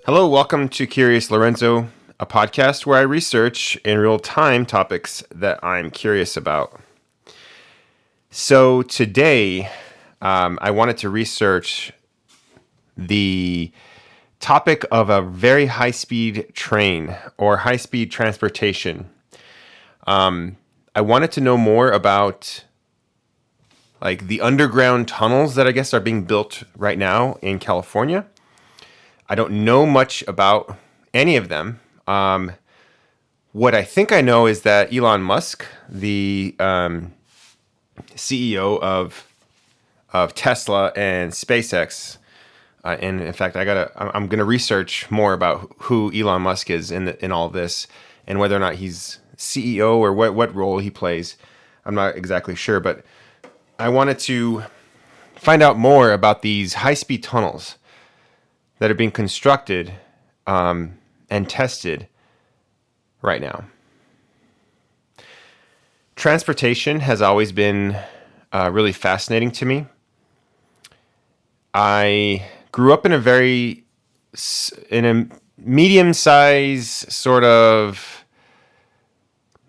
Hello, welcome to Curious Lorenzo, a podcast where I research in real time topics that I'm curious about. So today, I wanted to research the topic of a very high-speed train or high-speed transportation. I wanted to know more about like the underground tunnels that I guess are being built right now in California. I don't know much about any of them. What I think I know is that Elon Musk, the CEO of Tesla and SpaceX, and in fact, I'm gonna research more about who Elon Musk is in all this, and whether or not he's CEO or what role he plays. I'm not exactly sure, but I wanted to find out more about these high-speed tunnels that are being constructed and tested right now. Transportation has always been really fascinating to me. I grew up in a medium-sized sort of,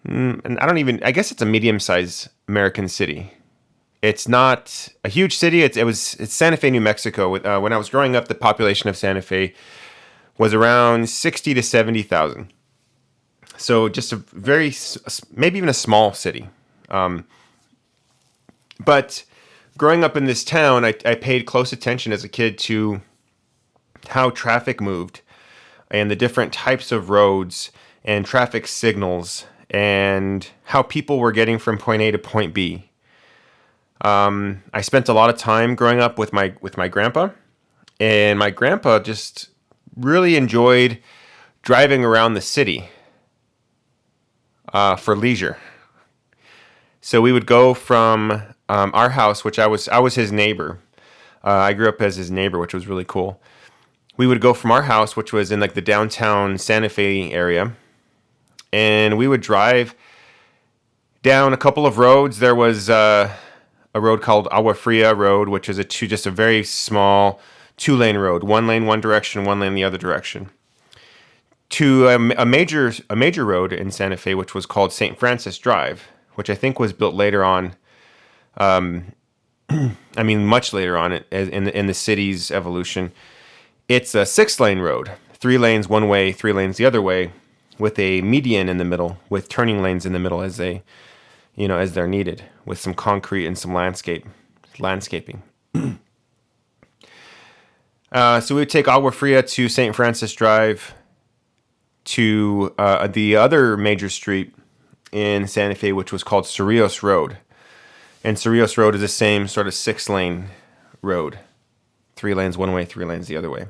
and I guess it's a medium-sized American city. It's not a huge city. It's Santa Fe, New Mexico. When I was growing up, the population of Santa Fe was around 60 to 70,000. So just a maybe even a small city. But growing up in this town, I paid close attention as a kid to how traffic moved and the different types of roads and traffic signals and how people were getting from point A to point B. I spent a lot of time growing up with my grandpa, and my grandpa just really enjoyed driving around the city for leisure. So we would go from our house, which I was his neighbor. I grew up as his neighbor, which was really cool. We would go from our house, which was in like the downtown Santa Fe area, and we would drive down a couple of roads. There was a road called Agua Fria Road, which is just a very small 2-lane road, 1 lane one direction, 1 lane the other direction, to a major road in Santa Fe, which was called St. Francis Drive, which I think was built later on. Much later on in the city's evolution. It's a 6-lane road, 3 lanes one way, 3 lanes the other way, with a median in the middle, with turning lanes in the middle as they're needed, with some concrete and some landscaping. So we would take Agua Fria to St. Francis Drive, to the other major street in Santa Fe, which was called Cerrillos Road. And Cerrillos Road is the same sort of 6-lane road, 3 lanes one way, 3 lanes the other way.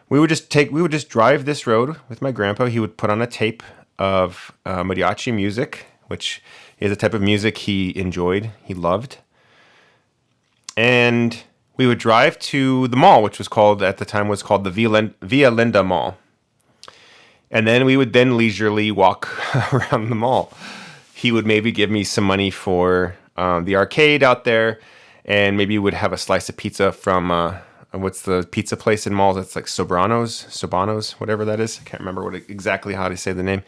We would just drive this road with my grandpa. He would put on a tape of mariachi music, which is a type of music he enjoyed, he loved. And we would drive to the mall, which at the time was called the Via Linda Mall. And then we would leisurely walk around the mall. He would maybe give me some money for the arcade out there, and maybe would have a slice of pizza from what's the pizza place in malls? It's like Sobanos, whatever that is. I can't remember exactly how to say the name.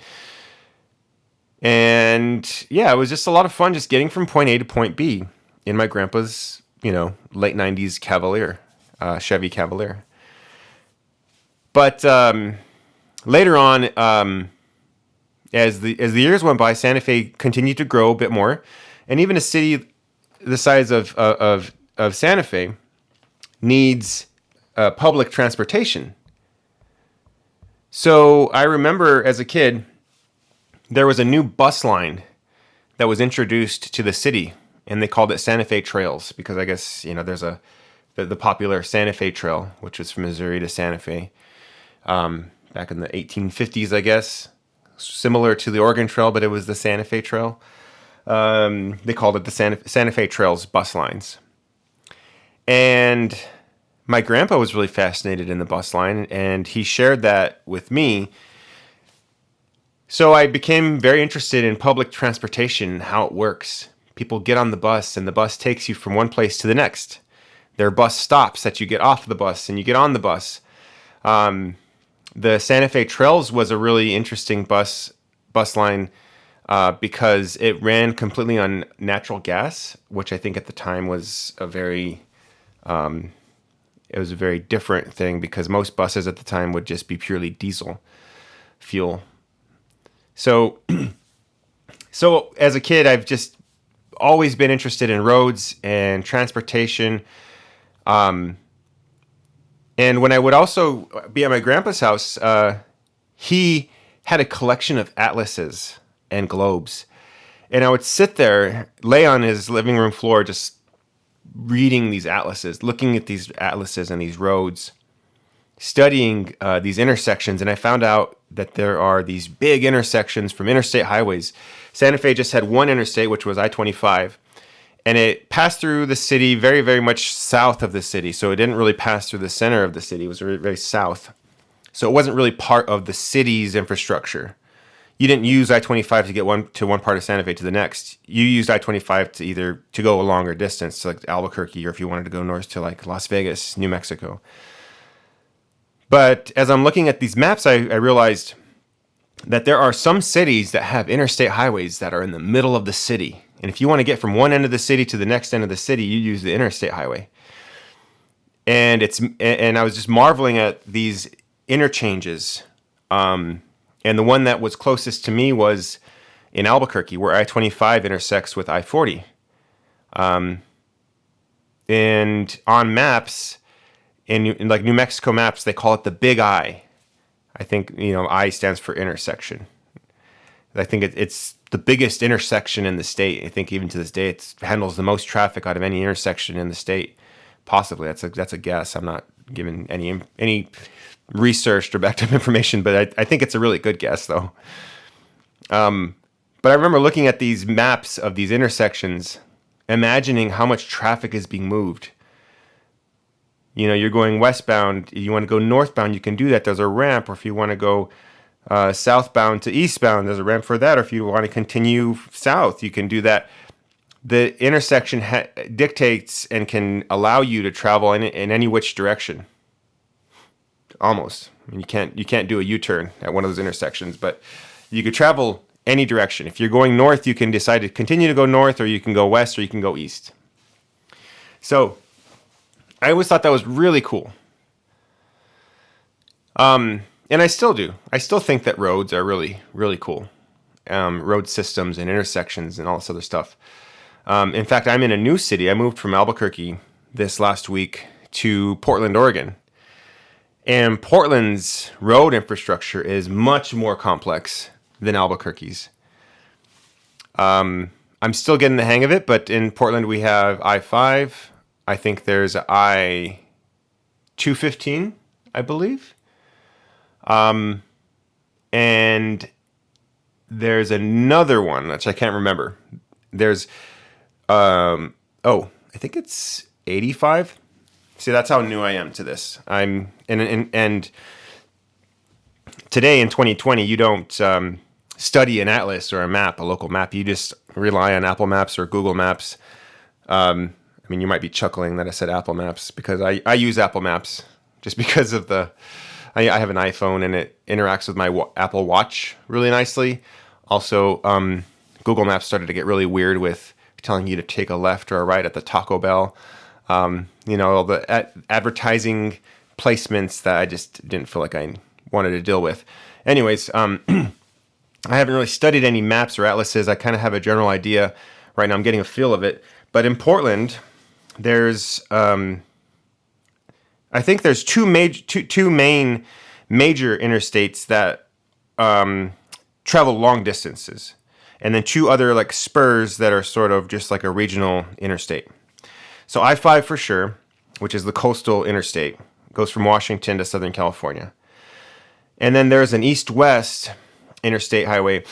And yeah, it was just a lot of fun just getting from point A to point B in my grandpa's, late 90s Cavalier, Chevy Cavalier. But later on, as the years went by, Santa Fe continued to grow a bit more, and even a city the size of Santa Fe needs public transportation. So I remember as a kid, there was a new bus line that was introduced to the city, and they called it Santa Fe Trails because I guess there's the popular Santa Fe Trail, which was from Missouri to Santa Fe, back in the 1850s, I guess, similar to the Oregon Trail, but it was the Santa Fe Trail. They called it the Santa Fe Trails bus lines, and my grandpa was really fascinated in the bus line, and he shared that with me. So I became very interested in public transportation and how it works. People get on the bus, and the bus takes you from one place to the next. There are bus stops that you get off the bus and you get on the bus. the Santa Fe Trails was a really interesting bus line because it ran completely on natural gas, which I think at the time was a very different thing, because most buses at the time would just be purely diesel fuel. So as a kid, I've just always been interested in roads and transportation. And when I would also be at my grandpa's house, he had a collection of atlases and globes. And I would sit there, lay on his living room floor, just reading these atlases, looking at these atlases and these roads, studying these intersections. And I found out that there are these big intersections from interstate highways. Santa Fe just had one interstate, which was I-25. And it passed through the city very, very much south of the city. So it didn't really pass through the center of the city. It was very, very south. So it wasn't really part of the city's infrastructure. You didn't use I-25 to get one part of Santa Fe to the next. You used I-25 to go a longer distance, to like Albuquerque, or if you wanted to go north to like Las Vegas, New Mexico. But as I'm looking at these maps, I realized that there are some cities that have interstate highways that are in the middle of the city. And if you want to get from one end of the city to the next end of the city, you use the interstate highway. And I was just marveling at these interchanges. And the one that was closest to me was in Albuquerque, where I-25 intersects with I-40. And on maps, in like New Mexico maps, they call it the Big I. I think, I stands for intersection. I think it's the biggest intersection in the state. I think even to this day, it handles the most traffic out of any intersection in the state. Possibly, that's a guess. I'm not giving any researched or backed up information, but I think it's a really good guess, though. But I remember looking at these maps of these intersections, imagining how much traffic is being moved. You're going westbound. You want to go northbound, you can do that. There's a ramp. Or if you want to go southbound to eastbound, there's a ramp for that. Or if you want to continue south, you can do that. The intersection dictates and can allow you to travel in any which direction. Almost. You can't do a U-turn at one of those intersections, but you could travel any direction. If you're going north, you can decide to continue to go north, or you can go west, or you can go east. So I always thought that was really cool. And I still do. I still think that roads are really, really cool. Road systems and intersections and all this other stuff. In fact, I'm in a new city. I moved from Albuquerque this last week to Portland, Oregon. And Portland's road infrastructure is much more complex than Albuquerque's. I'm still getting the hang of it, but in Portland we have I-5. I think there's I-215, I believe. And there's another one, which I can't remember. There's, I think it's 85. See, that's how new I am to this. And today in 2020, you don't study an atlas or a local map. You just rely on Apple Maps or Google Maps. You might be chuckling that I said Apple Maps, because I use Apple Maps just because of I have an iPhone and it interacts with my Apple Watch really nicely. Also, Google Maps started to get really weird with telling you to take a left or a right at the Taco Bell. All the advertising placements that I just didn't feel like I wanted to deal with. Anyways, I haven't really studied any maps or atlases. I kind of have a general idea right now. I'm getting a feel of it. But in Portland, there's I think there's two main major interstates that travel long distances, and then two other like spurs that are sort of just like a regional interstate. So I-5 for sure, which is the coastal interstate, goes from Washington to Southern California. And then there's an east-west interstate highway.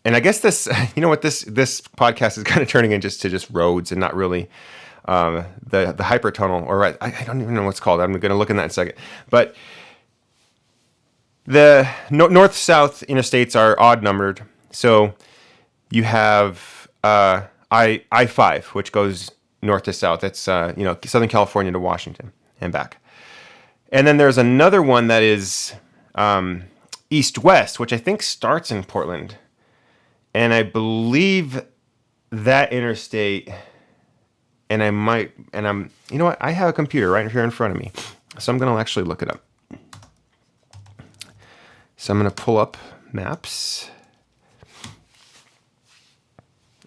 And I guess this podcast is kind of turning into just roads and not really the hypertunnel, or I don't even know what's called. I'm going to look in that in a second. But the north-south interstates are odd-numbered. So you have I-5, which goes north to south. That's Southern California to Washington and back. And then there's another one that is east-west, which I think starts in Portland. And I believe that interstate, and you know what? I have a computer right here in front of me. So I'm going to actually look it up. So I'm going to pull up maps.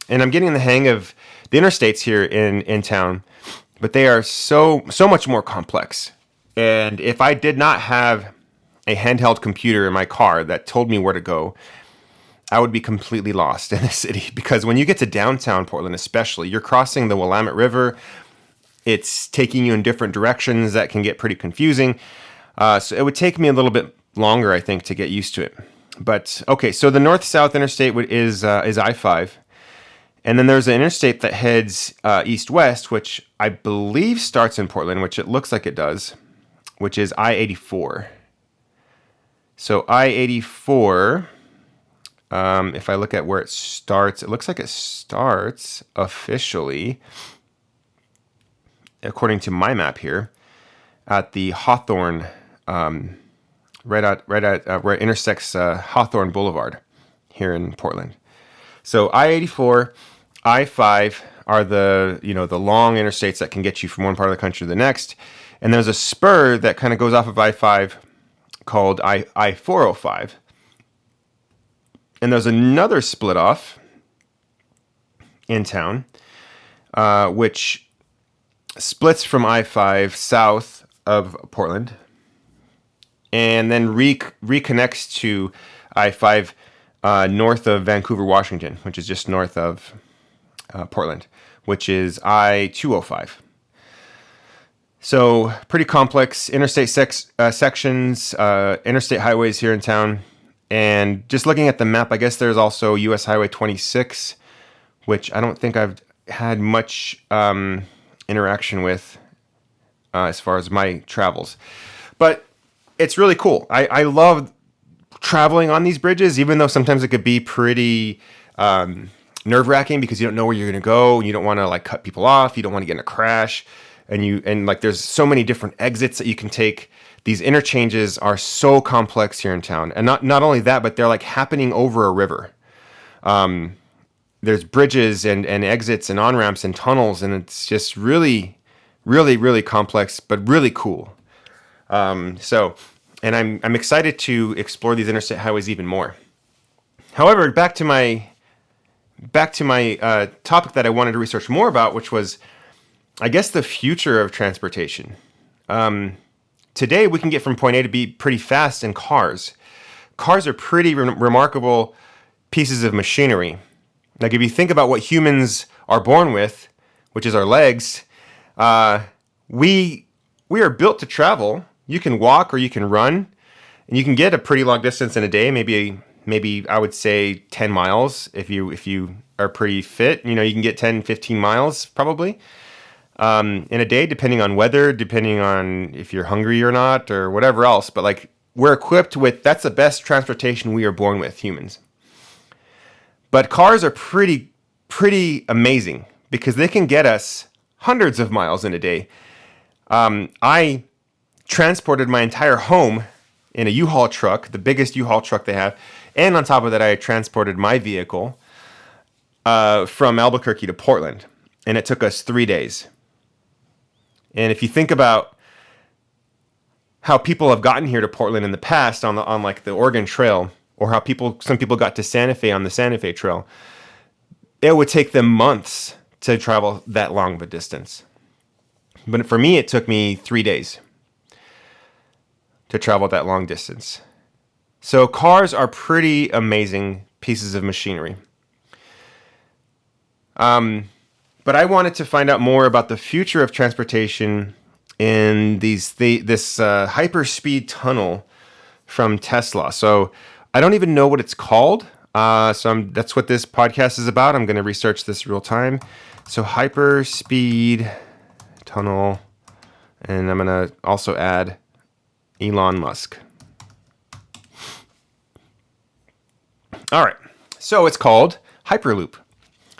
And I'm getting the hang of the interstates here in town, but they are so much more complex. And if I did not have a handheld computer in my car that told me where to go, I would be completely lost in the city. Because when you get to downtown Portland especially, you're crossing the Willamette River. It's taking you in different directions that can get pretty confusing. So it would take me a little bit longer, I think, to get used to it. But okay, so the north-south interstate is I-5. And then there's an interstate that heads east-west, which I believe starts in Portland, which it looks like it does, which is I-84. So I-84, if I look at where it starts, it looks like it starts officially, according to my map here, at the Hawthorne, right at where it intersects Hawthorne Boulevard here in Portland. So I-84, I-5 are the long interstates that can get you from one part of the country to the next. And there's a spur that kind of goes off of I-5 called I-405. And there's another split off in town, which splits from I-5 south of Portland and then reconnects to I-5 north of Vancouver, Washington, which is just north of Portland, which is I-205. So pretty complex interstate sections, interstate highways here in town. And just looking at the map, I guess there's also US Highway 26, which I don't think I've had much interaction with as far as my travels. But it's really cool. I love traveling on these bridges, even though sometimes it could be pretty nerve-wracking because you don't know where you're going to go. You don't want to cut people off. You don't want to get in a crash. And there's so many different exits that you can take. These interchanges are so complex here in town. And not only that, but they're happening over a river. There's bridges and exits and on-ramps and tunnels, and it's just really, really, really complex, but really cool. And I'm excited to explore these interstate highways even more. However, back to my topic that I wanted to research more about, which was, I guess, the future of transportation. Today, we can get from point A to B pretty fast in cars. Cars are pretty remarkable pieces of machinery. If you think about what humans are born with, which is our legs, we are built to travel. You can walk or you can run, and you can get a pretty long distance in a day. Maybe I would say 10 miles if you are pretty fit. You can get 10, 15 miles probably in a day, depending on weather, depending on if you're hungry or not, or whatever else. But we're equipped with, that's the best transportation we are born with, humans. But cars are pretty amazing because they can get us hundreds of miles in a day. I transported my entire home in a U-Haul truck, the biggest U-Haul truck they have. And on top of that, I transported my vehicle from Albuquerque to Portland. And it took us 3 days. And if you think about how people have gotten here to Portland in the past on the Oregon Trail, or how some people got to Santa Fe on the Santa Fe Trail, it would take them months to travel that long of a distance. But for me, it took me 3 days to travel that long distance. So cars are pretty amazing pieces of machinery. But I wanted to find out more about the future of transportation in this hyperspeed tunnel from Tesla. So I don't even know what it's called. That's what this podcast is about. I'm going to research this real time. So hyperspeed tunnel, and I'm going to also add Elon Musk. All right. So it's called Hyperloop.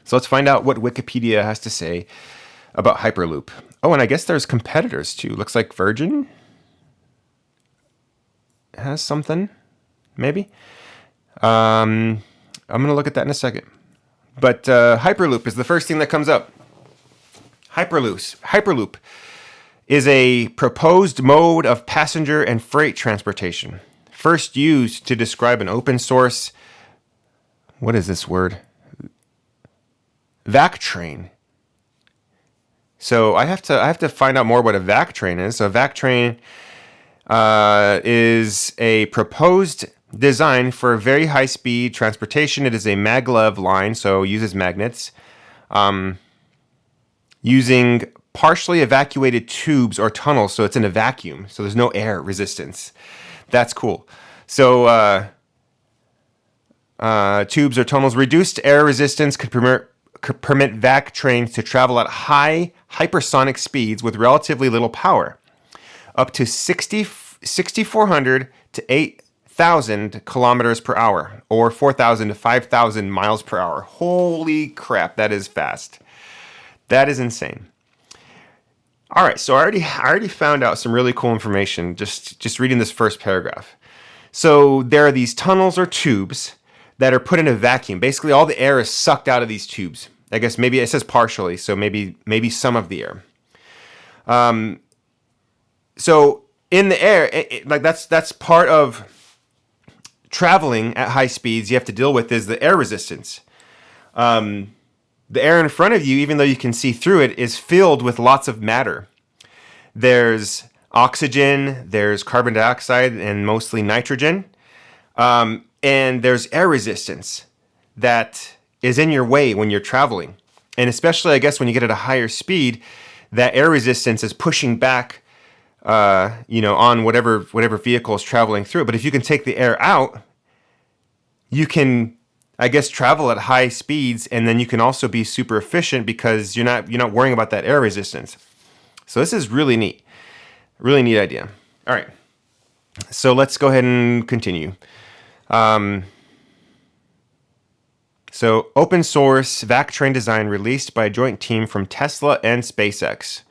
So let's find out what Wikipedia has to say about Hyperloop. Oh, and I guess there's competitors too. Looks like Virgin. has something, maybe. I'm going to look at that in a second. But Hyperloop is the first thing that comes up. Hyperloop is a proposed mode of passenger and freight transportation, first used to describe an open source, what is this word? Vac train. So I have to find out more what a vac train is. So a vac train is a proposed design for very high speed transportation. It is a maglev line, so uses magnets, using partially evacuated tubes or tunnels, so it's in a vacuum, so there's no air resistance. That's cool. So tubes or tunnels, reduced air resistance could permit vac trains to travel at high hypersonic speeds with relatively little power, up to 6,400 to 8,000 kilometers per hour, or 4,000 to 5,000 miles per hour. Holy crap, that is fast. That is insane. All right, so I already found out some really cool information just reading this first paragraph. So there are these tunnels or tubes that are put in a vacuum. Basically, all the air is sucked out of these tubes. I guess maybe it says partially, so maybe some of the air. So in the air, like that's part of traveling at high speeds. You have to deal with is the air resistance. The air in front of you, even though you can see through it, is filled with lots of matter. There's oxygen, there's carbon dioxide, and mostly nitrogen. And there's air resistance that is in your way when you're traveling. And especially, I guess, when you get at a higher speed, that air resistance is pushing back, on whatever vehicle is traveling through it. But if you can take the air out, you can, I guess, travel at high speeds, and then you can also be super efficient because you're not worrying about that air resistance. So this is really neat idea. All right, so let's go ahead and continue. So open source vac train design released by a joint team from Tesla and SpaceX.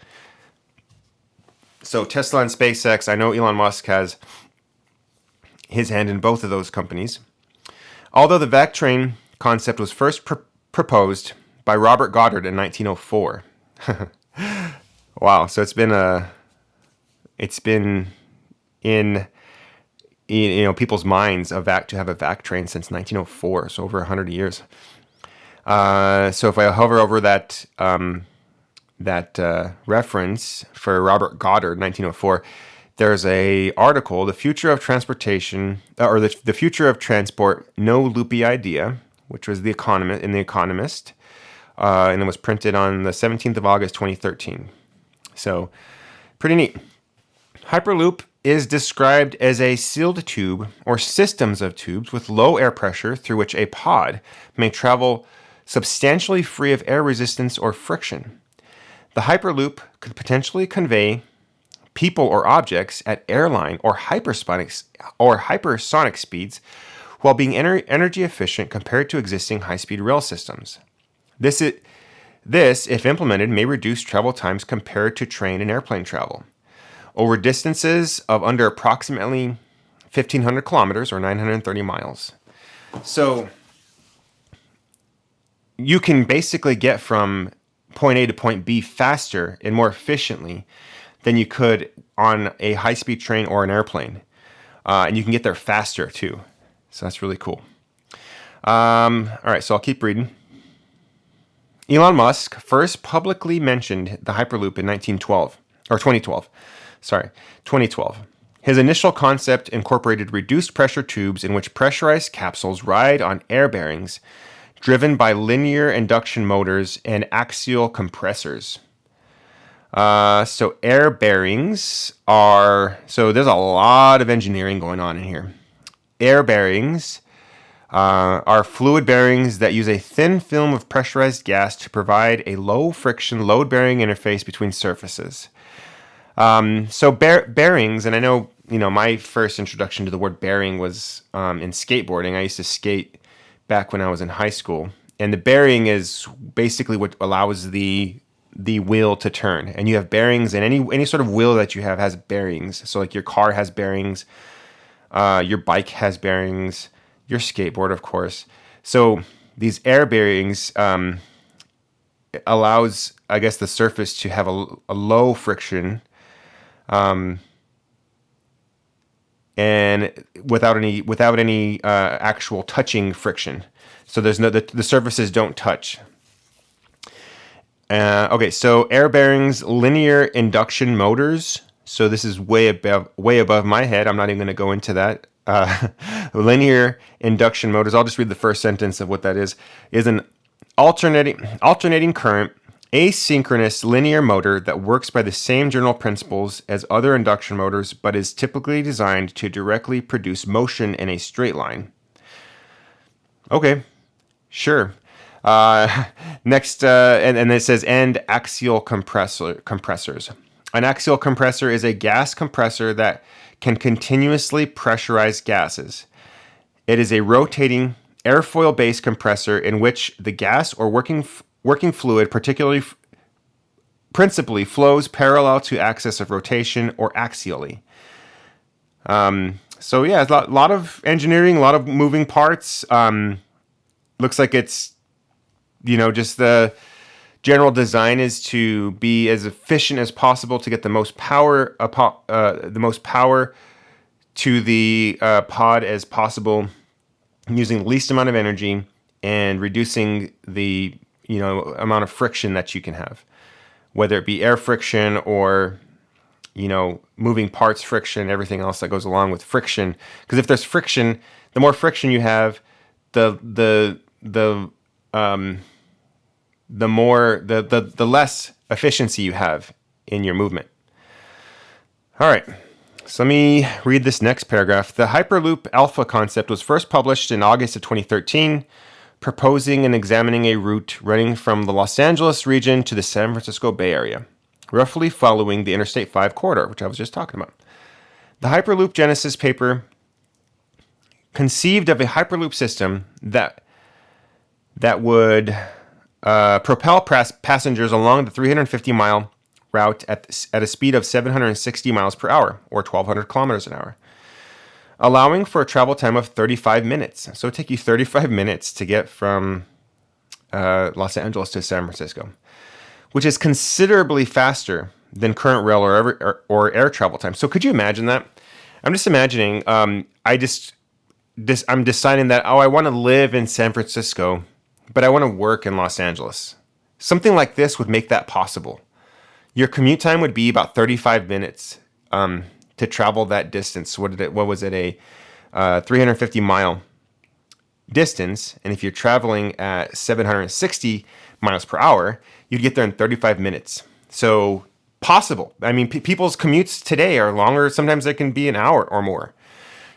So Tesla and SpaceX, I know Elon Musk has his hand in both of those companies. Although the vac train concept was first proposed by Robert Goddard in 1904. Wow, so it's been in people's minds to have a vac train since 1904, so over 100 years. So if I hover over that reference for Robert Goddard, 1904, there's a article, "The Future of Transportation," or the Future of Transport, No Loopy Idea, which was in The Economist, and it was printed on the 17th of August, 2013. So, pretty neat. Hyperloop is described as a sealed tube or systems of tubes with low air pressure through which a pod may travel substantially free of air resistance or friction. The Hyperloop could potentially convey people or objects at airline or hypersonic speeds while being energy efficient compared to existing high-speed rail systems. This, if implemented, may reduce travel times compared to train and airplane travel over distances of under approximately 1,500 kilometers or 930 miles. So you can basically get from point A to point B faster and more efficiently than you could on a high-speed train or an airplane. And you can get there faster too. So that's really cool. All right, so I'll keep reading. Elon Musk first publicly mentioned the Hyperloop in 2012. 2012. His initial concept incorporated reduced pressure tubes in which pressurized capsules ride on air bearings driven by linear induction motors and axial compressors. So air bearings so there's a lot of engineering going on in here. Air bearings are fluid bearings that use a thin film of pressurized gas to provide a low friction load-bearing interface between surfaces. So bearings, and I know, my first introduction to the word bearing was in skateboarding. I used to skate back when I was in high school, and the bearing is basically what allows the wheel to turn. And you have bearings, and any sort of wheel that you have has bearings. So like your car has bearings, Your bike has bearings, your skateboard, of course. So these air bearings allows, I guess, the surface to have a low friction, and without any actual touching friction. So there's the surfaces don't touch. Okay, so air bearings, linear induction motors. So this is way above my head. I'm not even going to go into that. Linear induction motors. I'll just read the first sentence of what that is an alternating current asynchronous linear motor that works by the same general principles as other induction motors, but is typically designed to directly produce motion in a straight line. Okay, sure. Next, and it says axial compressors. An axial compressor is a gas compressor that can continuously pressurize gases. It is a rotating airfoil-based compressor in which the gas or working fluid principally flows parallel to axis of rotation or axially. So yeah, a lot of engineering, a lot of moving parts. Looks like it's, just the general design is to be as efficient as possible to get the most power, to the pod as possible, using the least amount of energy and reducing the amount of friction that you can have, whether it be air friction or moving parts friction, everything else that goes along with friction. Because if there's friction, the more friction you have, the less efficiency you have in your movement. All right. So let me read this next paragraph. The Hyperloop Alpha concept was first published in August of 2013, proposing and examining a route running from the Los Angeles region to the San Francisco Bay Area, roughly following the Interstate 5 corridor, which I was just talking about. The Hyperloop Genesis paper conceived of a Hyperloop system that would propel passengers along the 350-mile route at a speed of 760 miles per hour, or 1,200 kilometers an hour, allowing for a travel time of 35 minutes. So it would take you 35 minutes to get from Los Angeles to San Francisco, which is considerably faster than current rail or air travel time. So could you imagine that? I'm just imagining, I'm deciding that, I want to live in San Francisco, but I want to work in Los Angeles. Something like this would make that possible. Your commute time would be about 35 minutes to travel that distance. What was it? A 350-mile distance. And if you're traveling at 760 miles per hour, you'd get there in 35 minutes. So possible. I mean, people's commutes today are longer. Sometimes they can be an hour or more.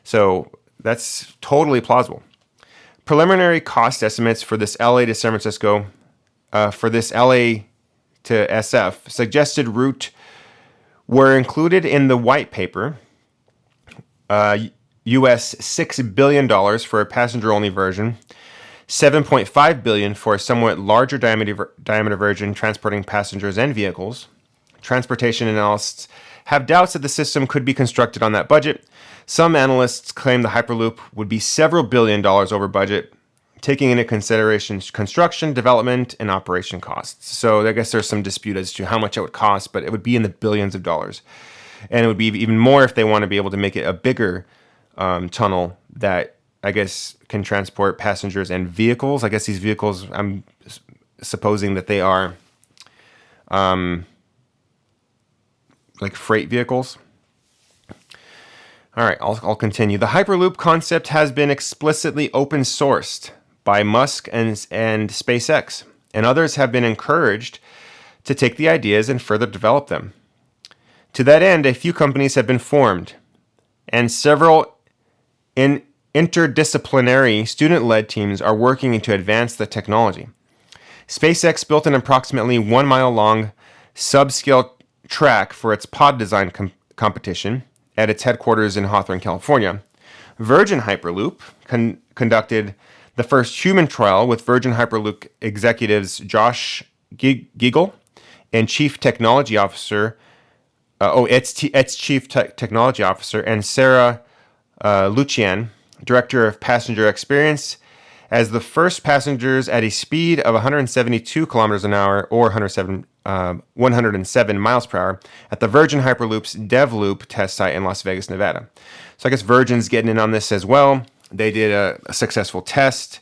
So that's totally plausible. Preliminary cost estimates for this LA to San Francisco, for this LA to SF, suggested route were included in the white paper, US $6 billion for a passenger-only version, $7.5 billion for a somewhat larger diameter version transporting passengers and vehicles. Transportation analysts have doubts that the system could be constructed on that budget. Some analysts claim the Hyperloop would be several $1 billion over budget, taking into consideration construction, development, and operation costs. So I guess there's some dispute as to how much it would cost, but it would be in the billions of dollars. And it would be even more if they want to be able to make it a bigger tunnel that I guess can transport passengers and vehicles. I guess these vehicles, I'm supposing that they are like freight vehicles. All right, I'll continue. The Hyperloop concept has been explicitly open sourced by Musk and SpaceX, and others have been encouraged to take the ideas and further develop them. To that end, a few companies have been formed, and several interdisciplinary student-led teams are working to advance the technology. SpaceX built an approximately 1 mile long subscale track for its pod design competition at its headquarters in Hawthorne, California. Virgin Hyperloop conducted the first human trial with Virgin Hyperloop executives Josh Giggle and Chief Technology Officer, Technology Officer, and Sarah Lucian, director of passenger experience, as the first passengers at a speed of 172 kilometers an hour or 107 miles per hour at the Virgin Hyperloop's DevLoop test site in Las Vegas, Nevada. So I guess Virgin's getting in on this as well. They did a successful test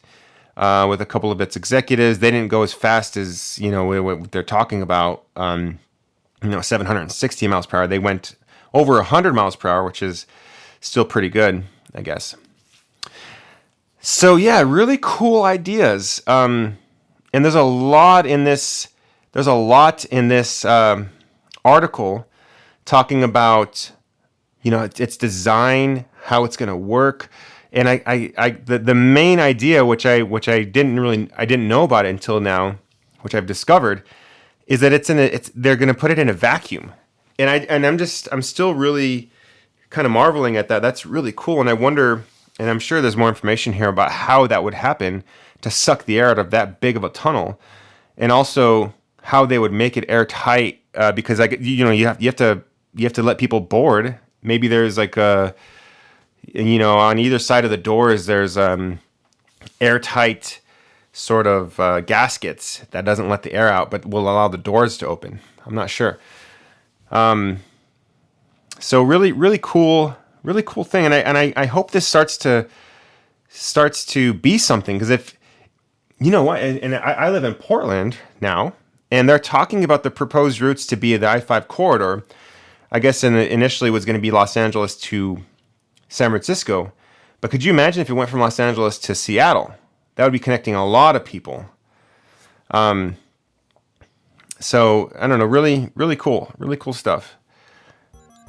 with a couple of its executives. They didn't go as fast as, what they're talking about, 760 miles per hour. They went over 100 miles per hour, which is still pretty good, I guess. So yeah, really cool ideas. And there's a lot in this. There's a lot in this article talking about, its design, how it's going to work, and the main idea, which I didn't know about it until now, which I've discovered, is that they're going to put it in a vacuum, and I'm still really kind of marveling at that. That's really cool, and I wonder. And I'm sure there's more information here about how that would happen to suck the air out of that big of a tunnel, and also how they would make it airtight. Because you have to let people board. Maybe there's like on either side of the doors there's airtight sort of gaskets that doesn't let the air out, but will allow the doors to open. I'm not sure. So really cool. Really cool thing, and I hope this starts to be something, because if and I live in Portland now, and they're talking about the proposed routes to be the I-5 corridor. I guess initially was going to be Los Angeles to San Francisco, but could you imagine if it went from Los Angeles to Seattle? That would be connecting a lot of people. So I don't know, really cool stuff,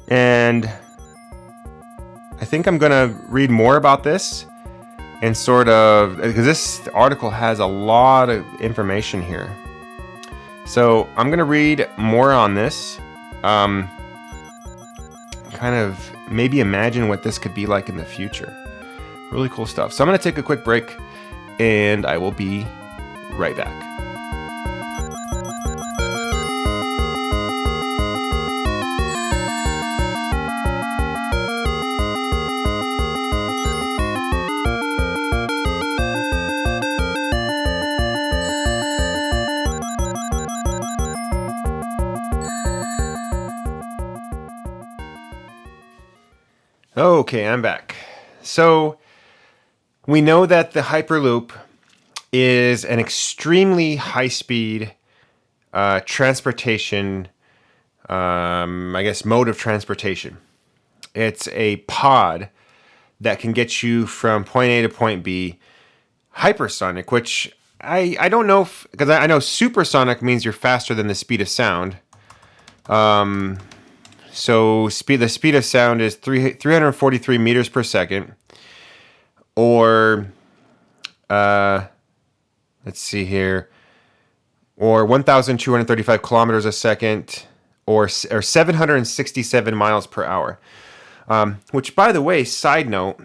and I think I'm going to read more about this and because this article has a lot of information here. So I'm going to read more on this, kind of maybe imagine what this could be like in the future. Really cool stuff. So I'm going to take a quick break, and I will be right back. Okay, I'm back. So we know that the Hyperloop is an extremely high-speed transportation, mode of transportation. It's a pod that can get you from point A to point B, hypersonic, which I don't know, because I know supersonic means you're faster than the speed of sound. So the speed of sound is 343 meters per second, or let's see here, or 1,235 kilometers a second, or 767 miles per hour. Which, by the way, side note,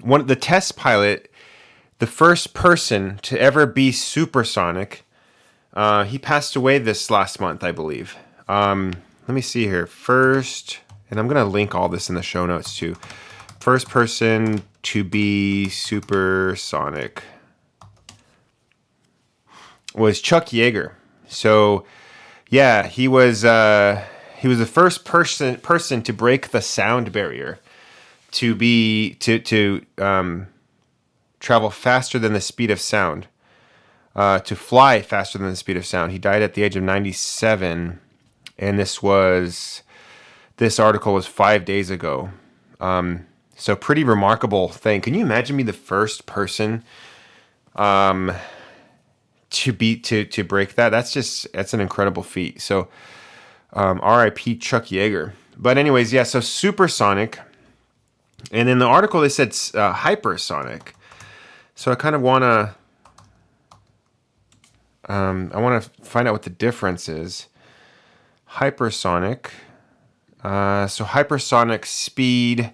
the test pilot, the first person to ever be supersonic, he passed away this last month, I believe. Let me see here. First, and I'm going to link all this in the show notes too. First person to be supersonic was Chuck Yeager. So, yeah, he was the first person to break the sound barrier, to travel faster than the speed of sound, to fly faster than the speed of sound. He died at the age of 97. And this article was 5 days ago. So pretty remarkable thing. Can you imagine being the first person to break that? That's an incredible feat. So R.I.P. Chuck Yeager. But anyways, yeah. So supersonic, and in the article they said hypersonic. So I kind of want to find out what the difference is. Hypersonic. So hypersonic speed.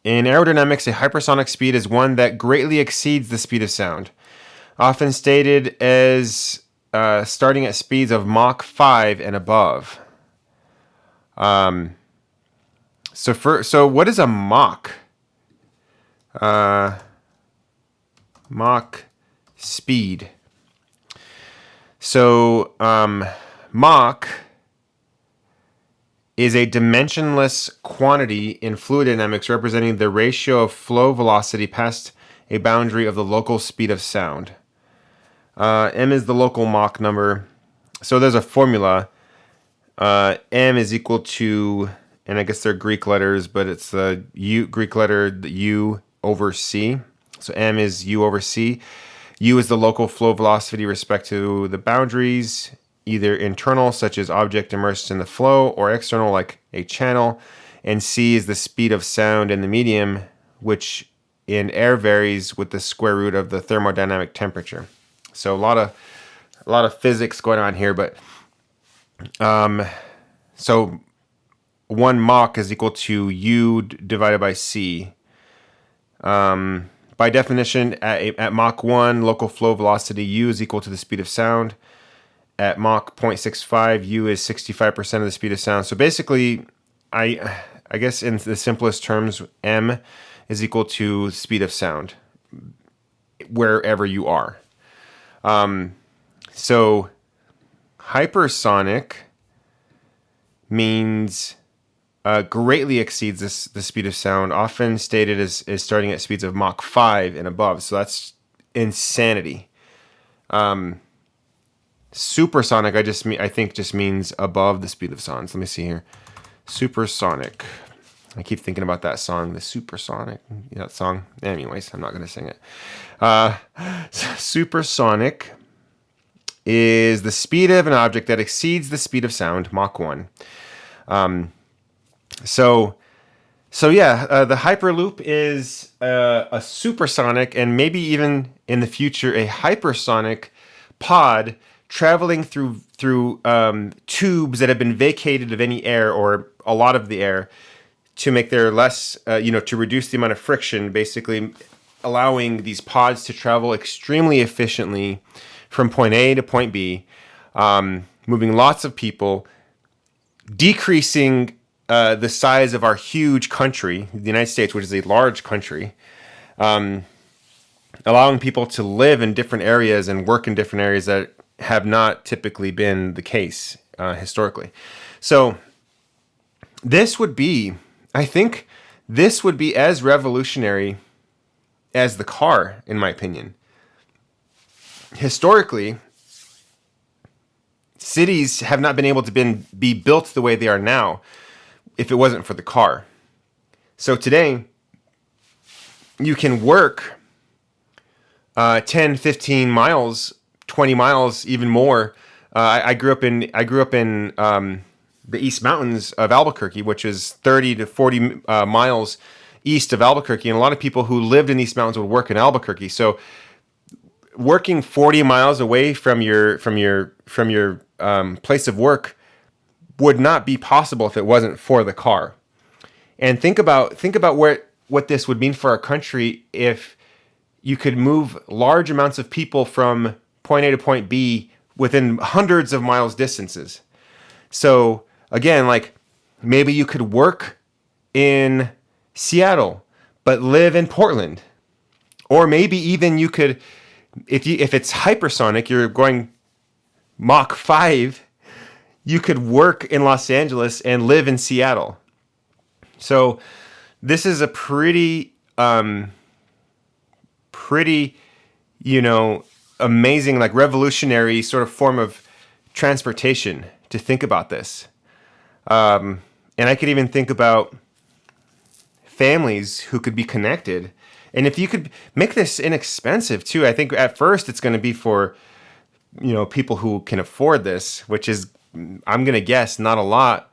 In aerodynamics, a hypersonic speed is one that greatly exceeds the speed of sound, often stated as starting at speeds of Mach 5 and above. So what is a Mach? Mach speed. So Mach is a dimensionless quantity in fluid dynamics representing the ratio of flow velocity past a boundary of the local speed of sound. M is the local Mach number. So there's a formula. M is equal to, and I guess they're Greek letters, but it's the U, Greek letter, the U over C. So M is U over C. U is the local flow velocity with respect to the boundaries, either internal, such as object immersed in the flow, or external, like a channel. And C is the speed of sound in the medium, which in air varies with the square root of the thermodynamic temperature. So a lot of physics going on here, but so 1 Mach is equal to U divided by C. By definition, at Mach 1, local flow velocity U is equal to the speed of sound. At Mach 0.65, U is 65% of the speed of sound. So basically, I guess in the simplest terms, M is equal to speed of sound wherever you are. So hypersonic means greatly exceeds the speed of sound, often stated as starting at speeds of Mach 5 and above. So that's insanity. Supersonic, I think just means above the speed of sound. So let me see here. Supersonic. I keep thinking about that song, the Supersonic, that song. Anyways, I'm not going to sing it. Supersonic is the speed of an object that exceeds the speed of sound, Mach 1. So yeah, the Hyperloop is a supersonic and maybe even in the future a hypersonic pod traveling through tubes that have been vacated of any air or a lot of the air to make their less, to reduce the amount of friction, basically allowing these pods to travel extremely efficiently from point A to point B, moving lots of people, decreasing the size of our huge country, the United States, which is a large country, allowing people to live in different areas and work in different areas that have not typically been the case historically. So I think this would be as revolutionary as the car, in my opinion. Historically, cities have not been able to be built the way they are now if it wasn't for the car. So today, you can work 10, 15 miles, 20 miles, even more. I grew up in the East Mountains of Albuquerque, which is 30 to 40 miles east of Albuquerque, and a lot of people who lived in East Mountains would work in Albuquerque. So working 40 miles away from your place of work would not be possible if it wasn't for the car. And think about what this would mean for our country if you could move large amounts of people from point A to point B within hundreds of miles distances. So again, like maybe you could work in Seattle but live in Portland, or maybe even you could, if it's hypersonic, you're going Mach 5, you could work in Los Angeles and live in Seattle. So this is a pretty amazing, like revolutionary sort of form of transportation to think about this. And I could even think about families who could be connected. And if you could make this inexpensive too, I think at first it's going to be for, people who can afford this, which is, I'm going to guess, not a lot.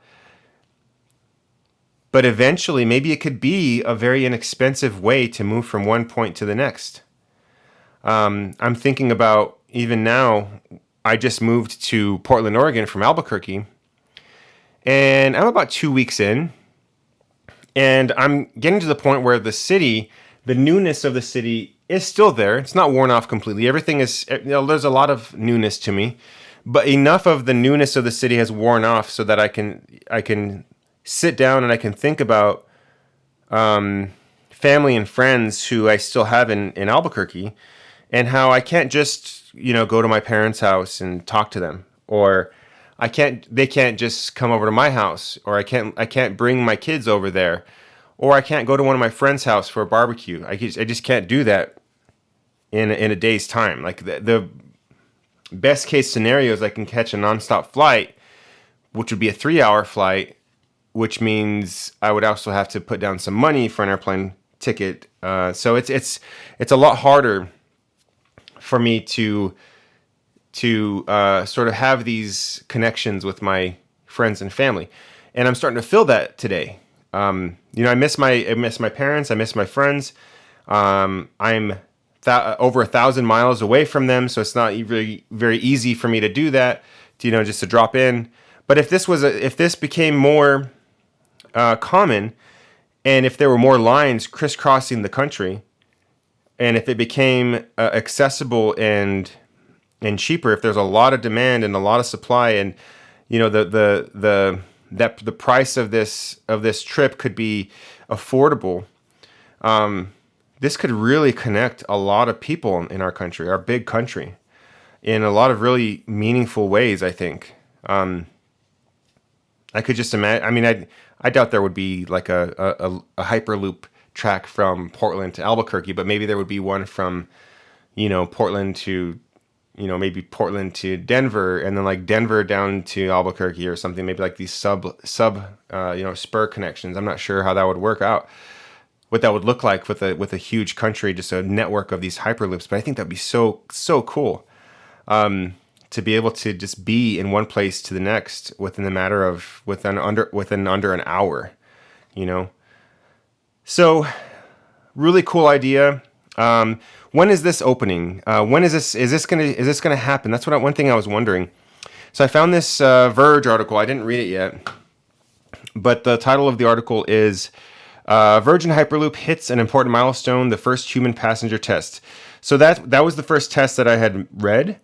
But eventually, maybe it could be a very inexpensive way to move from one point to the next. I'm thinking about, even now, I just moved to Portland, Oregon from Albuquerque. And I'm about 2 weeks in. And I'm getting to the point where the city, the newness of the city is still there. It's not worn off completely. Everything is, there's a lot of newness to me. But enough of the newness of the city has worn off so that I can sit down and I can think about family and friends who I still have in Albuquerque, and how I can't just, go to my parents' house and talk to them, or they can't just come over to my house, or I can't bring my kids over there, or I can't go to one of my friends' house for a barbecue. I just can't do that in a day's time. Like the best case scenario is I can catch a nonstop flight, which would be a 3-hour flight, which means I would also have to put down some money for an airplane ticket. So it's a lot harder for me to sort of have these connections with my friends and family, and I'm starting to feel that today. I miss my parents. I miss my friends. I'm over 1,000 miles away from them, so it's not very very easy for me to do that. Just to drop in. But if this became more common, and if there were more lines crisscrossing the country, and if it became accessible and cheaper, if there's a lot of demand and a lot of supply, and the price of this trip could be affordable, this could really connect a lot of people in our country, our big country, in a lot of really meaningful ways, I think. I could just imagine. I mean, I doubt there would be like a Hyperloop track from Portland to Albuquerque, but maybe there would be one from, Portland to, maybe Portland to Denver, and then like Denver down to Albuquerque or something. Maybe like these sub spur connections. I'm not sure how that would work out, what that would look like with a huge country, just a network of these Hyperloops. But I think that'd be so cool. To be able to just be in one place to the next within under an hour, So, really cool idea. When is this opening? When is this gonna happen? That's one thing I was wondering. So I found this Verge article. I didn't read it yet, but the title of the article is Virgin Hyperloop hits an important milestone: the first human passenger test. So that was the first test that I had read.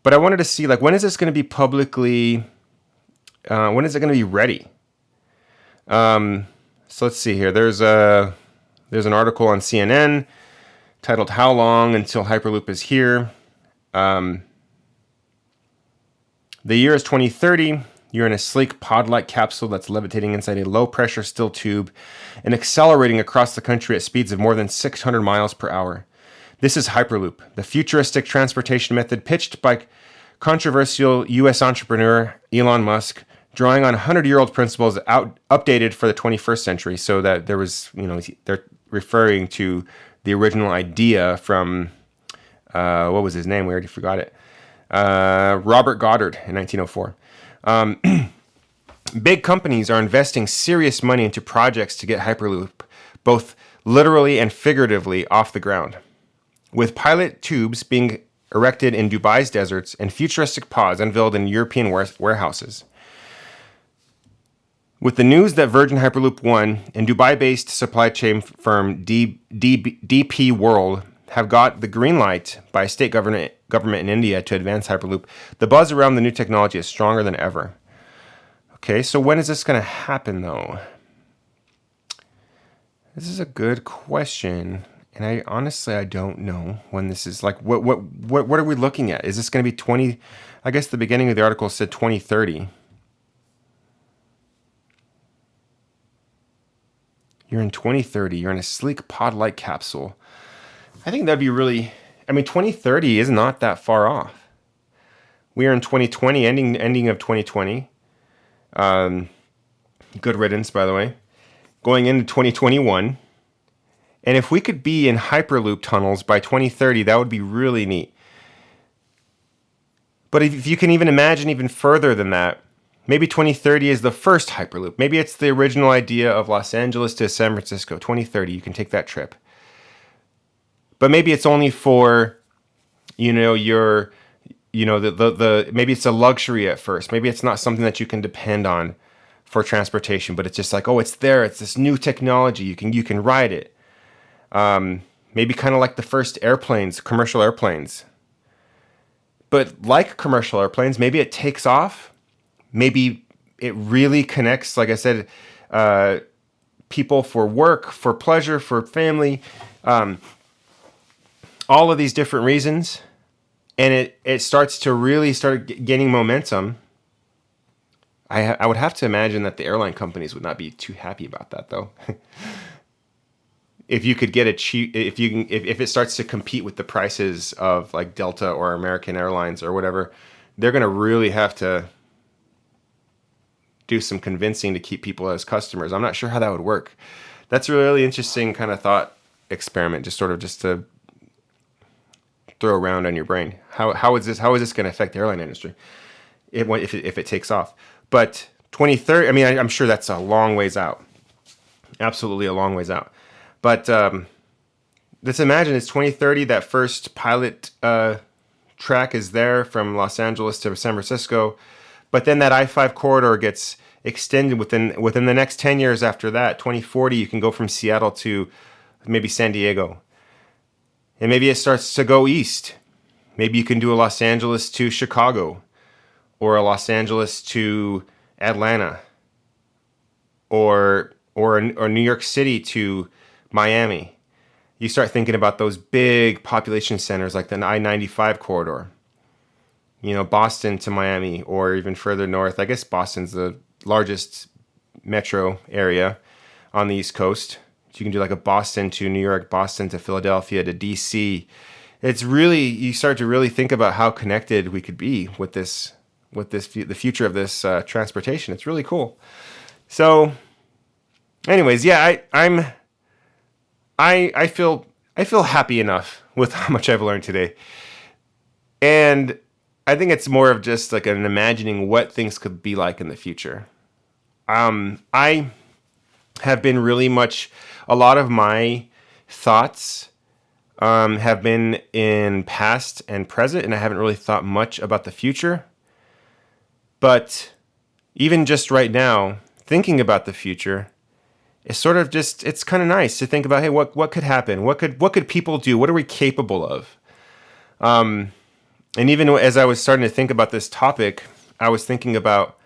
But I wanted to see, like, when is this going to be publicly, when is it going to be ready? So let's see here. There's an article on CNN titled "How Long Until Hyperloop is Here?" The year is 2030. You're in a sleek pod-like capsule that's levitating inside a low-pressure steel tube and accelerating across the country at speeds of more than 600 miles per hour. This is Hyperloop, the futuristic transportation method pitched by controversial U.S. entrepreneur Elon Musk, drawing on 100-year-old principles updated for the 21st century. So that there was, they're referring to the original idea from, what was his name? We already forgot it. Robert Goddard in 1904. Big companies are investing serious money into projects to get Hyperloop, both literally and figuratively, off the ground, with pilot tubes being erected in Dubai's deserts and futuristic pods unveiled in European warehouses. With the news that Virgin Hyperloop One and Dubai-based supply chain firm DP World have got the green light by a state government in India to advance Hyperloop, the buzz around the new technology is stronger than ever. Okay, so when is this going to happen, though? This is a good question. And I don't know when this is. Like, what are we looking at? Is this going to be 20? I guess the beginning of the article said 2030. You're in 2030. You're in a sleek pod-like capsule. I think that'd be really. 2030 is not that far off. We are in 2020, ending of 2020. Good riddance, by the way. Going into 2021. And if we could be in Hyperloop tunnels by 2030, that would be really neat. But if you can even imagine even further than that, maybe 2030 is the first Hyperloop. Maybe it's the original idea of Los Angeles to San Francisco. 2030, you can take that trip. But maybe it's only for, maybe it's a luxury at first. Maybe it's not something that you can depend on for transportation, but it's just like, oh, it's there. It's this new technology. You can ride it. Maybe kind of like the first airplanes, commercial airplanes. But like commercial airplanes, maybe it takes off. Maybe it really connects, like I said, people for work, for pleasure, for family, all of these different reasons, and it starts to really start gaining momentum. I would have to imagine that the airline companies would not be too happy about that, though. If you could get a cheap, if it starts to compete with the prices of like Delta or American Airlines or whatever, they're going to really have to do some convincing to keep people as customers. I'm not sure how that would work. That's a really interesting kind of thought experiment, just to throw around on your brain. How is this going to affect the airline industry if it takes off? But 2030, I mean, I'm sure that's a long ways out. Absolutely a long ways out. But let's imagine it's 2030, that first pilot track is there from Los Angeles to San Francisco. But then that I-5 corridor gets extended within the next 10 years after that. 2040, you can go from Seattle to maybe San Diego. And maybe it starts to go east. Maybe you can do a Los Angeles to Chicago, or a Los Angeles to Atlanta, or New York City to Miami. You start thinking about those big population centers like the I-95 corridor. Boston to Miami, or even further north. I guess Boston's the largest metro area on the East Coast. You can do like a Boston to New York, Boston to Philadelphia to DC. It's really, you start to really think about how connected we could be with the future of this transportation. It's really cool. So, anyways, yeah, I feel happy enough with how much I've learned today, and I think it's more of just like an imagining what things could be like in the future. I have been really much, a lot of my thoughts have been in past and present, and I haven't really thought much about the future. But even just right now, thinking about the future, it's sort of just, it's kind of nice to think about, hey, what could happen? What could people do? What are we capable of? And even as I was starting to think about this topic, I was thinking about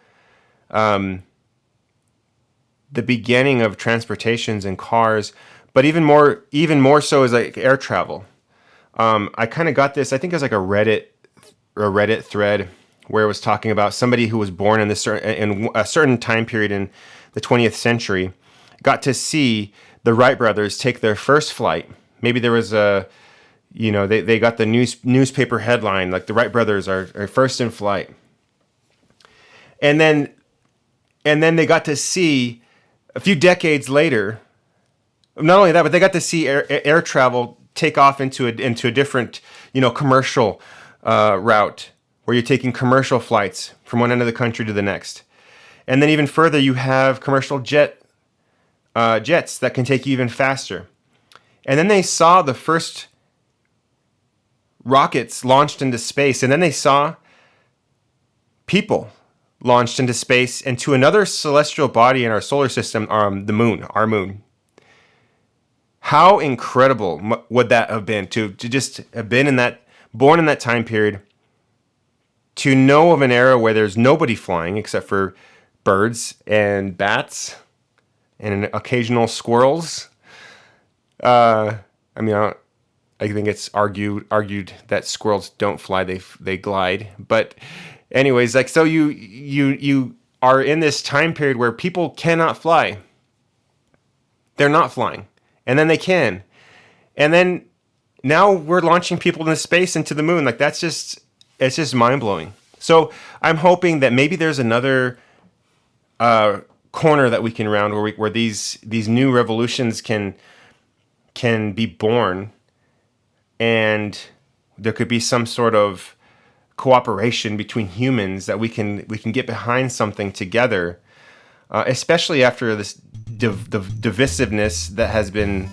the beginning of transportations and cars, but even more so is like air travel. I kind of got this, I think it was like a Reddit thread where it was talking about somebody who was born in a certain time period in the 20th century, got to see the Wright brothers take their first flight. Maybe there was they got the newspaper headline, like the Wright brothers are first in flight. And then they got to see a few decades later, not only that, but they got to see air travel take off into a different, commercial route, where you're taking commercial flights from one end of the country to the next. And then even further, you have commercial jets that can take you even faster. And then they saw the first rockets launched into space, and then they saw people launched into space and to another celestial body in our solar system, the moon, our moon. How incredible would that have been to just have been born in that time period, to know of an era where there's nobody flying except for birds and bats and occasional squirrels. I think it's argued that squirrels don't fly; they glide. But anyways, like, so you are in this time period where people cannot fly. They're not flying, and then they can, and then now we're launching people into space and to the moon. Like, it's just mind blowing. So I'm hoping that maybe there's another corner that we can round where these new revolutions can be born. And there could be some sort of cooperation between humans that we can get behind something together, especially after this divisiveness that has been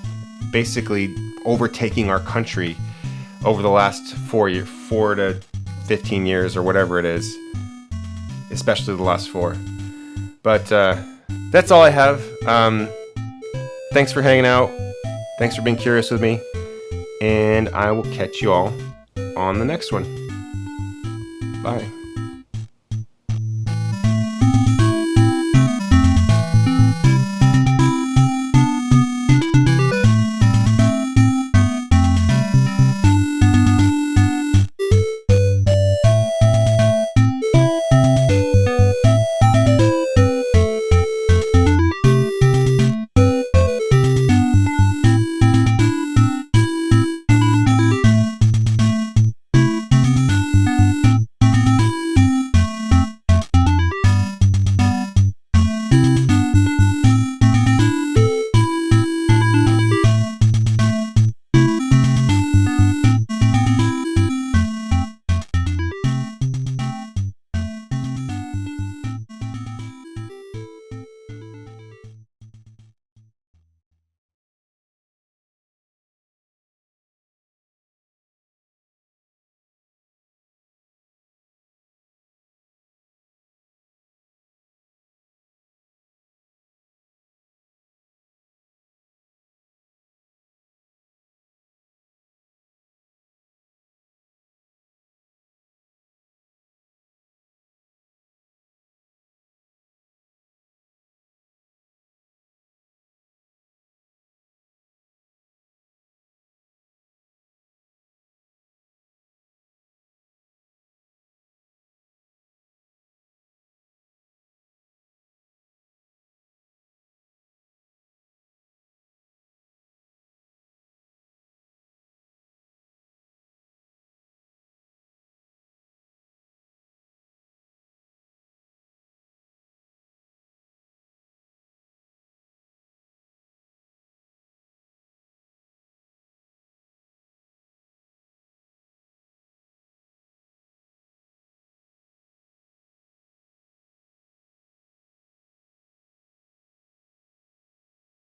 basically overtaking our country over the last 4 to 15 years or whatever it is, especially the last 4. But that's all I have. Thanks for hanging out. Thanks for being curious with me. And I will catch you all on the next one. Bye.